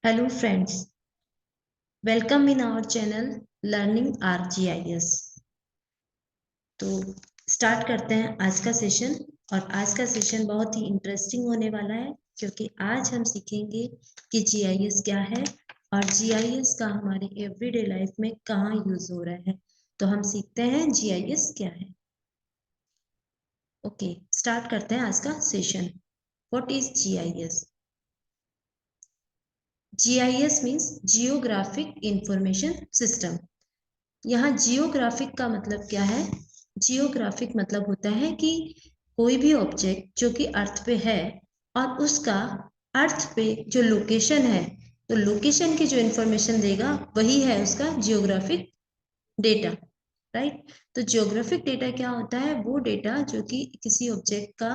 Hello friends, welcome in our channel Learning ArcGIS। तो start करते हैं आज का सेशन। और आज का सेशन बहुत ही इंटरेस्टिंग होने वाला है क्योंकि आज हम सीखेंगे कि जीआईएस क्या है और जीआईएस का हमारे एवरीडे लाइफ में कहाँ यूज हो रहा है। तो हम सीखते हैं जीआईएस क्या है। ओके, स्टार्ट करते हैं आज का session. What is GIS? GIS means geographic information system. यहाँ जियोग्राफिक का मतलब क्या है? जियोग्राफिक मतलब होता है कि कोई भी ऑब्जेक्ट जो कि अर्थ पे है और उसका अर्थ पे जो लोकेशन है, तो लोकेशन की जो इंफॉर्मेशन देगा वही है उसका जियोग्राफिक डेटा। राइट। तो जियोग्राफिक डेटा क्या होता है? वो डेटा जो कि किसी ऑब्जेक्ट का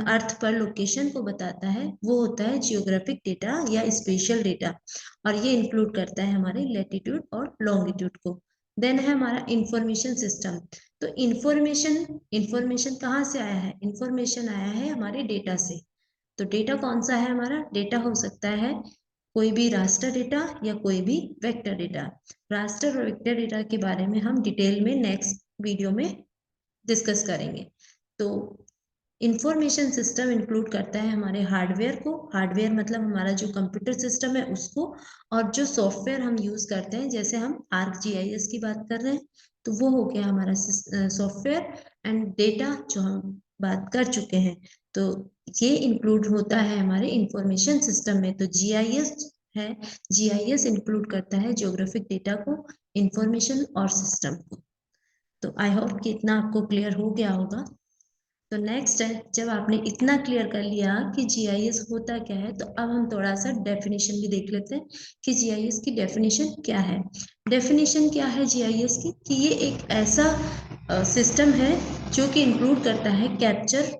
अर्थ पर लोकेशन को बताता है, वो होता है जियोग्राफिक डेटा या स्पेशल डेटा। और ये इंक्लूड करता है हमारे लैटिट्यूड और लॉन्गिट्यूड को। देन है हमारा इंफॉर्मेशन सिस्टम। तो इंफॉर्मेशन इंफॉर्मेशन कहाँ से आया है? इंफॉर्मेशन आया है हमारे डेटा से। तो डेटा कौन सा है? हमारा डेटा हो सकता है कोई भी रास्टर डेटा या कोई भी वेक्टर डेटा। रास्टर और वेक्टर डेटा के बारे में हम डिटेल में नेक्स्ट वीडियो में डिस्कस करेंगे। तो इंफॉर्मेशन सिस्टम इंक्लूड करता है हमारे हार्डवेयर को। हार्डवेयर मतलब हमारा जो कंप्यूटर सिस्टम है उसको, और जो सॉफ्टवेयर हम यूज करते हैं, जैसे हम ArcGIS की बात कर रहे हैं तो वो हो गया हमारा सॉफ्टवेयर। एंड डेटा जो हम बात कर चुके हैं, तो ये इंक्लूड होता है हमारे इंफॉर्मेशन सिस्टम में। तो जीआईएस है, जीआईएस इंक्लूड करता है ज्योग्राफिक डेटा को, इंफॉर्मेशन और सिस्टम को। तो आई होप कि इतना आपको क्लियर हो गया होगा। तो नेक्स्ट है, जब आपने इतना क्लियर कर लिया कि जीआईएस होता क्या है, तो अब हम थोड़ा सा डेफिनेशन भी देख लेते हैं कि जीआईएस की डेफिनेशन क्या है। डेफिनेशन क्या है जीआईएस की? कि ये एक ऐसा सिस्टम है जो कि इंक्लूड करता है कैप्चर।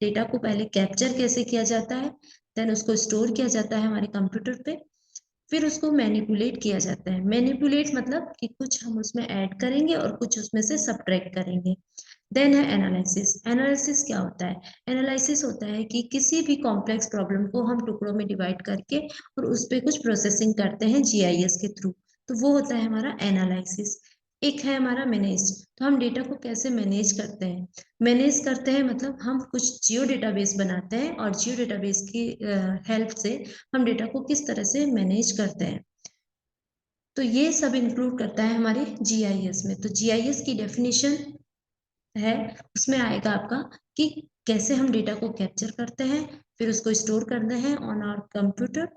डेटा को पहले कैप्चर कैसे किया जाता है, देन उसको स्टोर किया जाता है हमारे कंप्यूटर पे, फिर उसको मैनिपुलेट किया जाता है। मैनिपुलेट मतलब कि कुछ हम उसमें ऐड करेंगे और कुछ उसमें से सब्ट्रैक्ट करेंगे। देन है एनालिसिस। एनालिसिस क्या होता है? एनालिसिस होता है कि किसी भी कॉम्प्लेक्स प्रॉब्लम को हम टुकड़ों में डिवाइड करके और उस पर कुछ प्रोसेसिंग करते हैं जीआईएस के थ्रू। तो वो होता है हमारा एनालिसिस। एक है हमारा मैनेज। तो हम डेटा को कैसे मैनेज करते हैं? मैनेज करते हैं मतलब हम कुछ जियो डेटाबेस बनाते हैं और जियो डेटाबेस की हेल्प से हम डेटा को किस तरह से मैनेज करते हैं। तो ये सब इंक्लूड करता है हमारे जीआईएस में। तो जीआईएस की डेफिनेशन है, उसमें आएगा आपका कि कैसे हम डेटा को कैप्चर करते हैं, फिर उसको स्टोर करते हैं on our computer,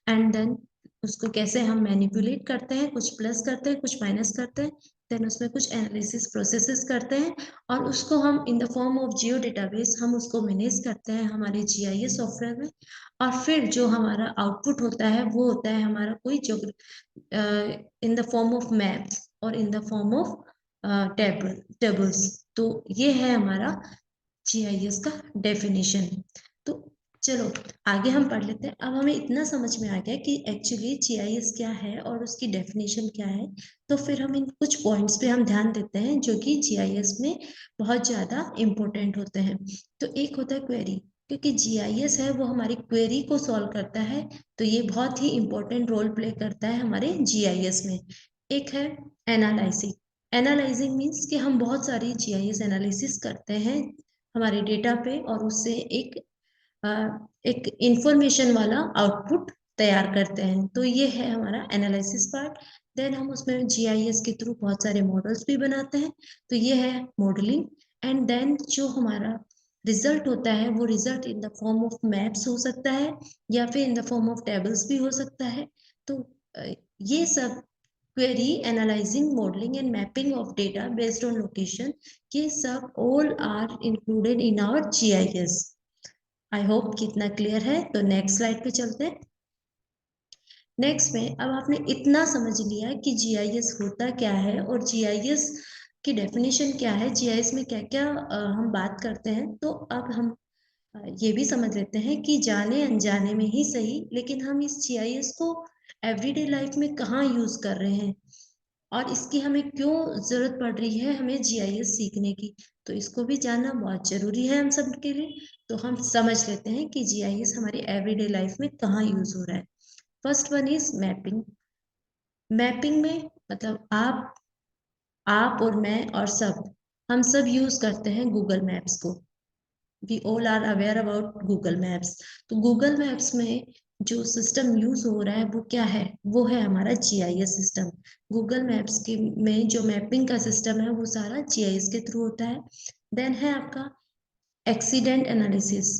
and then उसको कैसे हम मैनिपुलेट करते हैं, कुछ प्लस करते हैं कुछ माइनस करते हैं, देन उसमें कुछ एनालिसिस प्रोसेसेस करते हैं और उसको हम इन the form of Jio database हम उसको मैनेज करते हैं हमारे जीआईएस सॉफ्टवेयर में। और फिर जो हमारा आउटपुट होता है वो होता है हमारा कोई जो in the form of maps और in the form of tables. तो ये है हमारा जीआईएस का डेफिनेशन। तो चलो आगे हम पढ़ लेते हैं। अब हमें इतना समझ में आ गया कि एक्चुअली जीआईएस क्या है और उसकी डेफिनेशन क्या है। तो फिर हम इन कुछ पॉइंट्स पे हम ध्यान देते हैं जो कि जीआईएस में बहुत ज़्यादा इम्पोर्टेंट होते हैं। तो एक होता है क्वेरी, क्योंकि जीआईएस है वो हमारी क्वेरी को सॉल्व करता है। तो ये बहुत ही इंपॉर्टेंट रोल प्ले करता है हमारे जीआईएस में। एक है एनालाइसिस। एनालाइजिंग मीन्स कि हम बहुत सारी जीआईएस एनालिसिस करते हैं हमारे डेटा पे और उससे एक इंफॉर्मेशन वाला आउटपुट तैयार करते हैं। तो ये है हमारा एनालिसिस पार्ट। देन हम उसमें जीआईएस के थ्रू बहुत सारे मॉडल्स भी बनाते हैं। तो ये है मॉडलिंग। एंड देन जो हमारा रिजल्ट होता है वो result in the form of maps हो सकता है या फिर इन द फॉर्म ऑफ टेबल्स भी हो सकता है। तो ये सब query analyzing modeling and mapping of data based on location, ये सब all are included in our GIS। I hope कितना क्लियर है। तो नेक्स्ट स्लाइड पे चलते हैं। नेक्स्ट में अब आपने इतना समझ लिया कि जीआईएस होता क्या है और जीआईएस की डेफिनेशन क्या है, जीआईएस में क्या क्या हम बात करते हैं। तो अब हम ये भी समझ लेते हैं कि जाने अनजाने में ही सही, लेकिन हम इस जीआईएस को एवरीडे लाइफ में कहाँ यूज कर रहे हैं और इसकी हमें क्यों जरूरत पड़ रही है हमें जीआईएस सीखने की। तो इसको भी जानना बहुत जरूरी है हम सब के लिए। तो हम समझ लेते हैं कि जीआईएस हमारी एवरीडे लाइफ में कहाँ यूज हो रहा है। First one is mapping. Mapping में मतलब आप और मैं और हम सब यूज करते हैं गूगल मैप्स को। We all are aware about Google Maps. तो गूगल मैप्स में जो सिस्टम यूज हो रहा है वो क्या है, वो है हमारा जीआईएस सिस्टम। गूगल मैप्स के में जो मैपिंग का सिस्टम है वो सारा जीआईएस के थ्रू होता है। देन है आपका एक्सीडेंट एनालिसिस।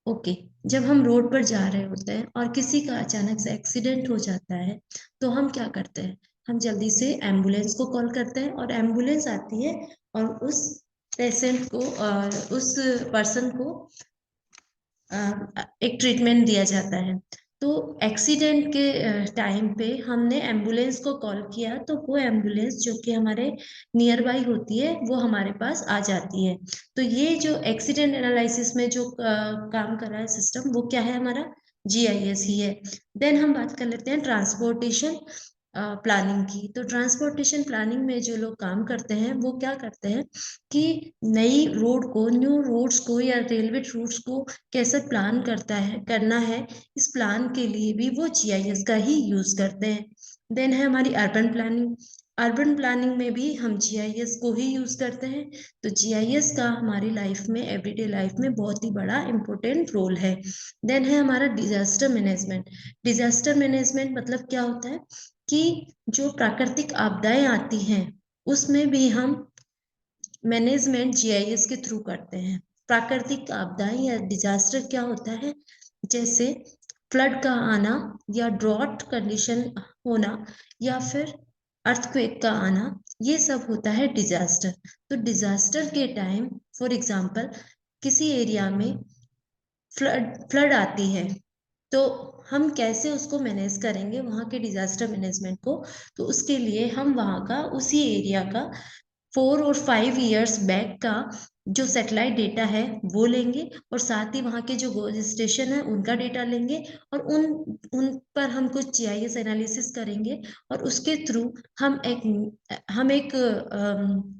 ओके, जब हम रोड पर जा रहे होते हैं और किसी का अचानक से एक्सीडेंट हो जाता है तो हम क्या करते हैं, हम जल्दी से एम्बुलेंस को कॉल करते हैं और एम्बुलेंस आती है और उस पेशेंट को उस पर्सन को एक ट्रीटमेंट दिया जाता है। तो एक्सीडेंट के टाइम पे हमने एम्बुलेंस को कॉल किया तो वो एम्बुलेंस जो कि हमारे नियर बाई होती है वो हमारे पास आ जाती है। तो ये जो एक्सीडेंट एनालिसिस में जो काम कर रहा है सिस्टम वो क्या है, हमारा जीआईएस ही है। देन हम बात कर लेते हैं ट्रांसपोर्टेशन प्लानिंग की। तो ट्रांसपोर्टेशन प्लानिंग में जो लोग काम करते हैं वो क्या करते हैं कि नई रोड को, न्यू रोड्स को या रेलवे रूट्स को कैसे प्लान करना है, इस प्लान के लिए भी वो जीआईएस का ही यूज करते हैं। देन है हमारी अर्बन प्लानिंग। अर्बन प्लानिंग में भी हम जीआईएस को ही यूज करते हैं। तो जीआईएस का हमारी लाइफ में, एवरीडे लाइफ में बहुत ही बड़ा इंपॉर्टेंट रोल है। देन है हमारा डिजास्टर मैनेजमेंट। डिजास्टर मैनेजमेंट मतलब क्या होता है कि जो प्राकृतिक आपदाएं आती हैं उसमें भी हम मैनेजमेंट जीआईएस के थ्रू करते हैं। प्राकृतिक आपदाएं या डिजास्टर क्या होता है, जैसे फ्लड का आना या ड्रॉट कंडीशन होना या फिर अर्थक्वेक का आना, ये सब होता है डिजास्टर। तो डिजास्टर के टाइम फॉर एग्जांपल किसी एरिया में फ्लड आती है तो हम कैसे उसको मैनेज करेंगे, वहाँ के डिजास्टर मैनेजमेंट को। तो उसके लिए हम वहाँ का, उसी एरिया का 4 और 5 इयर्स बैक का जो सैटेलाइट डेटा है वो लेंगे और साथ ही वहाँ के जो गोज स्टेशन है उनका डेटा लेंगे और उन उन पर हम कुछ जीआईएस एनालिसिस करेंगे और उसके थ्रू हम एक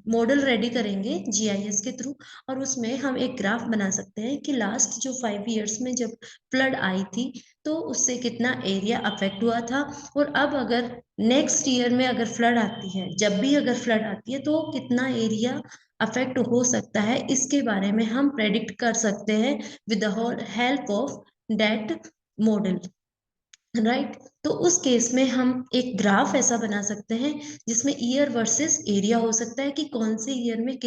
मॉडल रेडी करेंगे जीआईएस के थ्रू। और उसमें हम एक ग्राफ बना सकते हैं कि लास्ट जो 5 इयर्स में जब फ्लड आई थी तो उससे कितना एरिया अफेक्ट हुआ था, और अब अगर नेक्स्ट ईयर में अगर फ्लड आती है, जब भी अगर फ्लड आती है तो कितना एरिया अफेक्ट हो सकता है, इसके बारे में हम प्रेडिक्ट कर सकते हैं with the help of that model, right. तो उस केस में हम एक ग्राफ ऐसा बना सकते हैं जिसमें ईयर वर्सेस एरिया हो सकता है कि कौन से ईयर में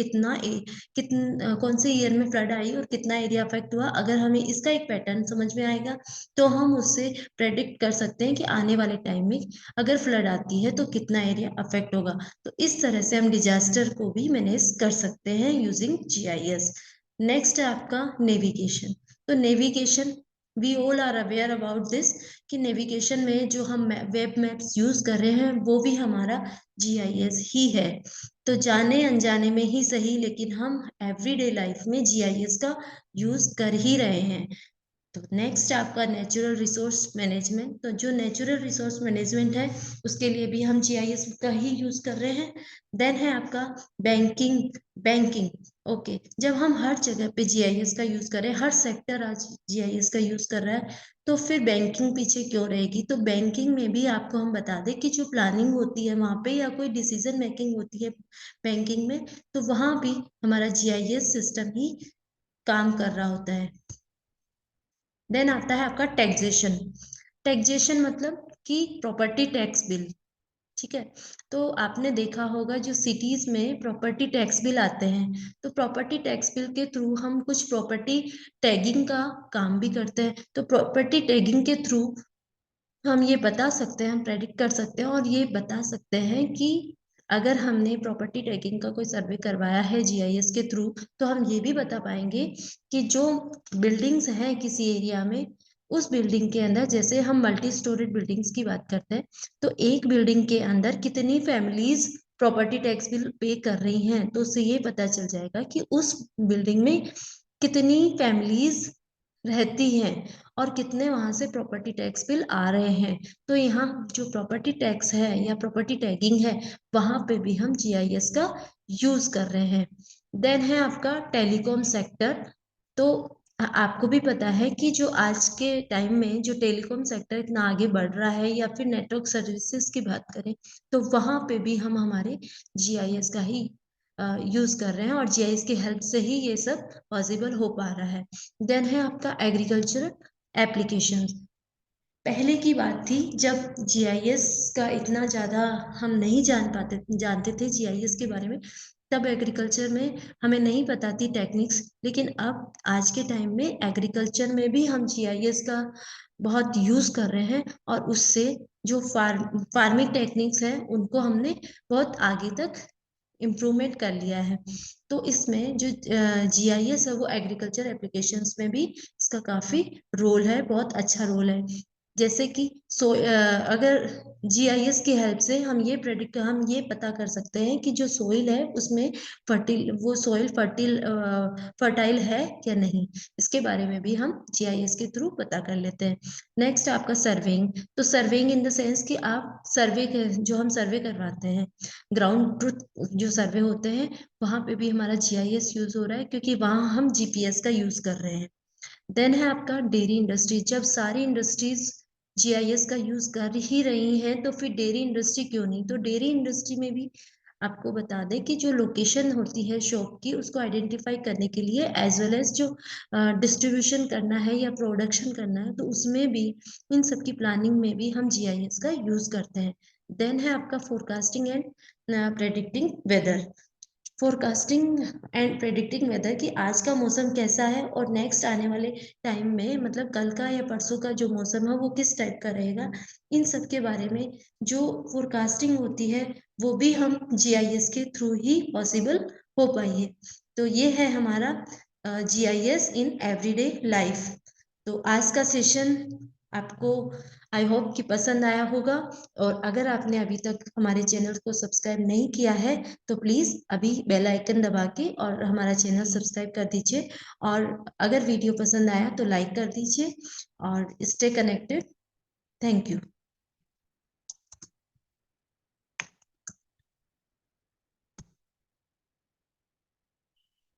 कौन से ईयर में फ्लड आई और कितना एरिया अफेक्ट हुआ। अगर हमें इसका एक पैटर्न समझ में आएगा तो हम उससे प्रेडिक्ट कर सकते हैं कि आने वाले टाइम में अगर फ्लड आती है तो कितना एरिया अफेक्ट होगा। तो इस तरह से हम डिजास्टर को भी मैनेज कर सकते हैं यूजिंग जीआईएस। नेक्स्ट है आपका नेविगेशन। तो navigation, we all are aware about this कि नेविगेशन में जो हम वेब मैप्स यूज कर रहे हैं वो भी हमारा जीआईएस ही है। तो जाने अनजाने में ही सही लेकिन हम एवरीडे लाइफ में जीआईएस का यूज कर ही रहे हैं। तो नेक्स्ट आपका नेचुरल रिसोर्स मैनेजमेंट। तो जो नेचुरल रिसोर्स मैनेजमेंट है उसके लिए भी हम जीआईएस का ही यूज कर रहे हैं। देन है आपका बैंकिंग। बैंकिंग, ओके, जब हम हर जगह पे जीआईएस का यूज कर रहे हैं, हर सेक्टर आज जीआईएस का यूज कर रहा है, तो फिर बैंकिंग पीछे क्यों रहेगी। तो बैंकिंग में भी आपको हम बता दें कि जो प्लानिंग होती है वहां पे या कोई डिसीजन मेकिंग होती है बैंकिंग में, तो वहां भी हमारा जीआईएस सिस्टम ही काम कर रहा होता है। देन आता है आपका टैक्सेशन। टैक्सेशन मतलब कि प्रॉपर्टी टैक्स बिल, ठीक है। तो आपने देखा होगा जो सिटीज में प्रॉपर्टी टैक्स बिल आते हैं, तो प्रॉपर्टी टैक्स बिल के थ्रू हम कुछ प्रॉपर्टी टैगिंग का काम भी करते हैं। तो प्रॉपर्टी टैगिंग के थ्रू हम ये बता सकते हैं, हम प्रेडिक्ट कर सकते हैं और ये बता सकते हैं कि अगर हमने प्रॉपर्टी टैगिंग का कोई सर्वे करवाया है जीआईएस के थ्रू तो हम ये भी बता पाएंगे कि जो बिल्डिंग्स हैं किसी एरिया में, उस बिल्डिंग के अंदर, जैसे हम मल्टी स्टोरेड बिल्डिंग्स की बात करते हैं, तो एक बिल्डिंग के अंदर कितनी families property tax bill pay कर रही हैं, तो उससे ये पता चल जाएगा कि उस बिल्डिंग में कितनी फैमिलीज रहती हैं और कितने वहां से प्रॉपर्टी टैक्स बिल आ रहे हैं। तो यहाँ जो प्रॉपर्टी टैक्स है या प्रॉपर्टी टैगिंग है वहां पे भी हम जीआईएस का यूज कर रहे हैं। देन है आपका टेलीकॉम सेक्टर। तो आपको भी पता है कि जो आज के टाइम में जो टेलीकॉम सेक्टर इतना आगे बढ़ रहा है, या फिर नेटवर्क सर्विसेज की बात करें, तो वहां पे भी हम हमारे जीआईएस का ही यूज कर रहे हैं, और जीआईएस की हेल्प से ही ये सब पॉसिबल हो पा रहा है। देन है आपका एग्रीकल्चर एप्लीकेशन। पहले की बात थी जब जीआईएस का इतना ज़्यादा हम नहीं जानते थे जीआईएस के बारे में, तब एग्रीकल्चर में हमें नहीं पता थी टेक्निक्स। लेकिन अब आज के टाइम में एग्रीकल्चर में भी हम जीआईएस का बहुत यूज़ कर रहे हैं, और उससे जो फार्मिंग टेक्निक्स हैं उनको हमने बहुत आगे तक इम्प्रूवमेंट कर लिया है। तो इसमें जो जीआईएस है वो एग्रीकल्चर एप्लीकेशंस में भी इसका काफ़ी रोल है, बहुत अच्छा रोल है। जैसे कि अगर जीआईएस की हेल्प से हम ये पता कर सकते हैं कि जो सोइल है उसमें सोइल फर्टाइल है या नहीं। इसके बारे में भी हम जीआईएस के थ्रू पता कर लेते हैं। नेक्स्ट आपका सर्वेइंग। तो सर्वेइंग इन द सेंस कि आप जो हम सर्वे करवाते हैं, ग्राउंड ट्रुथ जो सर्वे होते हैं, वहां पे भी हमारा जीआईएस यूज हो रहा है, क्योंकि वहां हम जीपीएस का यूज कर रहे हैं। देन है आपका डेयरी इंडस्ट्री। जब सारी इंडस्ट्रीज जीआईएस का यूज कर ही रही हैं, तो फिर डेयरी इंडस्ट्री क्यों नहीं। तो डेयरी इंडस्ट्री में भी आपको बता दें कि जो लोकेशन होती है शॉप की, उसको आइडेंटिफाई करने के लिए, एज वेल एज जो डिस्ट्रीब्यूशन करना है या प्रोडक्शन करना है, तो उसमें भी, इन सब की प्लानिंग में भी हम जीआईएस का यूज करते हैं। देन है आपका forecasting and predicting weather. Forecasting and predicting weather कि आज का मौसम कैसा है, और नेक्स्ट आने वाले टाइम में, मतलब कल का या परसों का जो मौसम है वो किस टाइप का रहेगा, इन सब के बारे में जो फोरकास्टिंग होती है, वो भी हम जीआईएस के थ्रू ही पॉसिबल हो पाई है। तो ये है हमारा जीआईएस इन एवरीडे लाइफ। तो आज का सेशन आपको, आई होप कि पसंद आया होगा। और अगर आपने अभी तक हमारे चैनल को सब्सक्राइब नहीं किया है, तो प्लीज़ अभी बेल आइकन दबा के और हमारा चैनल सब्सक्राइब कर दीजिए। और अगर वीडियो पसंद आया तो लाइक कर दीजिए, और स्टे कनेक्टेड। Thank you.